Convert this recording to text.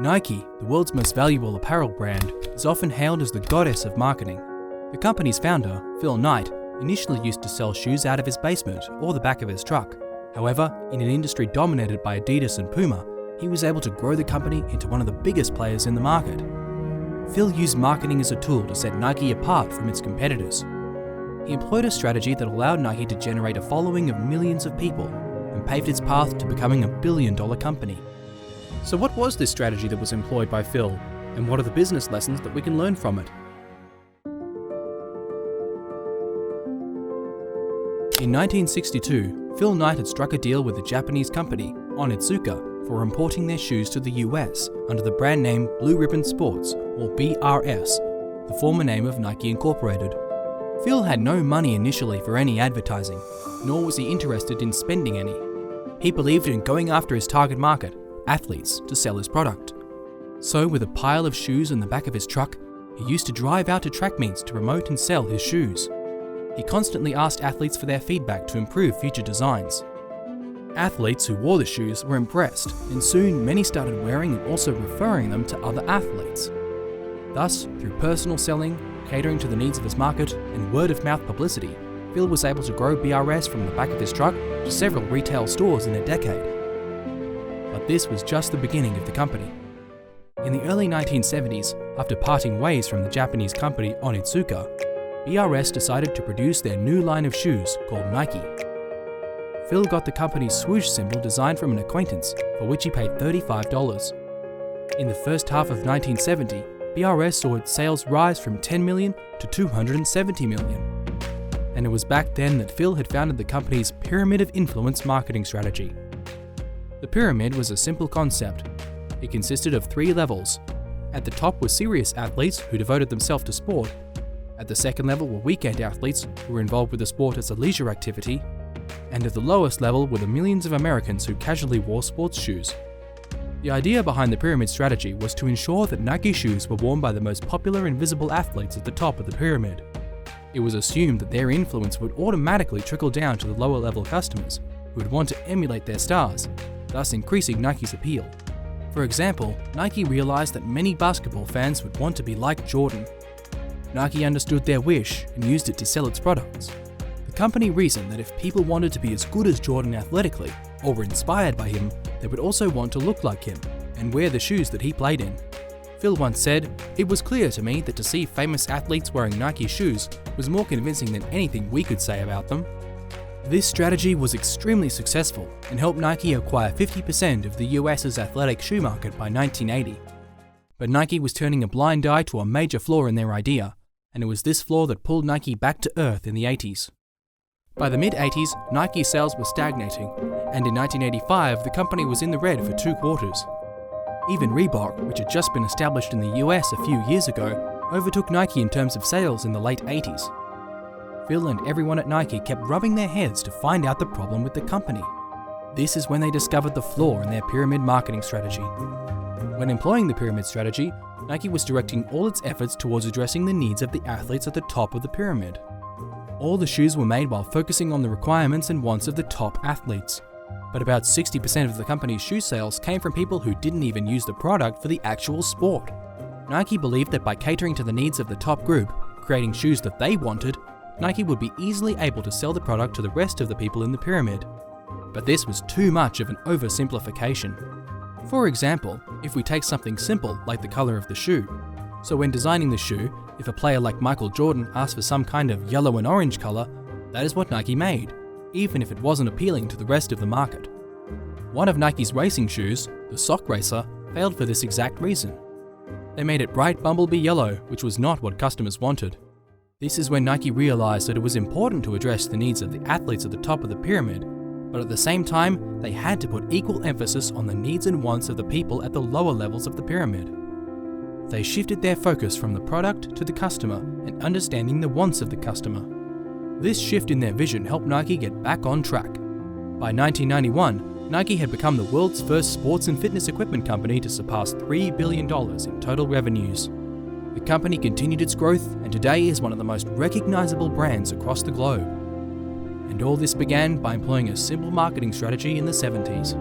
Nike, the world's most valuable apparel brand, is often hailed as the goddess of marketing. The company's founder, Phil Knight, initially used to sell shoes out of his basement or the back of his truck. However, in an industry dominated by Adidas and Puma, he was able to grow the company into one of the biggest players in the market. Phil used marketing as a tool to set Nike apart from its competitors. He employed a strategy that allowed Nike to generate a following of millions of people and paved its path to becoming a billion-dollar company. So what was this strategy that was employed by Phil, and what are the business lessons that we can learn from it? In 1962, Phil Knight had struck a deal with a Japanese company, Onitsuka, for importing their shoes to the US under the brand name Blue Ribbon Sports, or BRS, the former name of Nike Incorporated. Phil had no money initially for any advertising, nor was he interested in spending any. He believed in going after his target market, athletes, to sell his product. So with a pile of shoes in the back of his truck, he used to drive out to track meets to promote and sell his shoes. He constantly asked athletes for their feedback to improve future designs. Athletes who wore the shoes were impressed, and soon many started wearing and also referring them to other athletes. Thus, through personal selling, catering to the needs of his market, and word-of-mouth publicity, Phil was able to grow BRS from the back of his truck to several retail stores in a decade. But this was just the beginning of the company. In the early 1970s, after parting ways from the Japanese company Onitsuka, BRS decided to produce their new line of shoes called Nike. Phil got the company's swoosh symbol designed from an acquaintance, for which he paid $35. In the first half of 1970, BRS saw its sales rise from 10 million to 270 million. And it was back then that Phil had founded the company's Pyramid of Influence marketing strategy. The pyramid was a simple concept. It consisted of 3 levels. At the top were serious athletes who devoted themselves to sport. At the second level were weekend athletes who were involved with the sport as a leisure activity. And at the lowest level were the millions of Americans who casually wore sports shoes. The idea behind the pyramid strategy was to ensure that Nike shoes were worn by the most popular and visible athletes at the top of the pyramid. It was assumed that their influence would automatically trickle down to the lower level customers, who would want to emulate their stars, thus increasing Nike's appeal. For example, Nike realized that many basketball fans would want to be like Jordan. Nike understood their wish and used it to sell its products. The company reasoned that if people wanted to be as good as Jordan athletically, or were inspired by him, they would also want to look like him and wear the shoes that he played in. Phil once said, "It was clear to me that to see famous athletes wearing Nike shoes was more convincing than anything we could say about them." This strategy was extremely successful and helped Nike acquire 50% of the US's athletic shoe market by 1980. But Nike was turning a blind eye to a major flaw in their idea, and it was this flaw that pulled Nike back to earth in the 80s. By the mid-80s, Nike sales were stagnating, and in 1985 the company was in the red for 2 quarters. Even Reebok, which had just been established in the US a few years ago, overtook Nike in terms of sales in the late 80s. Phil and everyone at Nike kept rubbing their heads to find out the problem with the company. This is when they discovered the flaw in their pyramid marketing strategy. When employing the pyramid strategy, Nike was directing all its efforts towards addressing the needs of the athletes at the top of the pyramid. All the shoes were made while focusing on the requirements and wants of the top athletes. But about 60% of the company's shoe sales came from people who didn't even use the product for the actual sport. Nike believed that by catering to the needs of the top group, creating shoes that they wanted, Nike would be easily able to sell the product to the rest of the people in the pyramid. But this was too much of an oversimplification. For example, if we take something simple like the color of the shoe. So when designing the shoe, if a player like Michael Jordan asked for some kind of yellow and orange color, that is what Nike made, even if it wasn't appealing to the rest of the market. One of Nike's racing shoes, the Sock Racer, failed for this exact reason. They made it bright bumblebee yellow, which was not what customers wanted. This is when Nike realized that it was important to address the needs of the athletes at the top of the pyramid, but at the same time, they had to put equal emphasis on the needs and wants of the people at the lower levels of the pyramid. They shifted their focus from the product to the customer and understanding the wants of the customer. This shift in their vision helped Nike get back on track. By 1991, Nike had become the world's first sports and fitness equipment company to surpass $3 billion in total revenues. The company continued its growth and today is one of the most recognizable brands across the globe. And all this began by employing a simple marketing strategy in the 70s.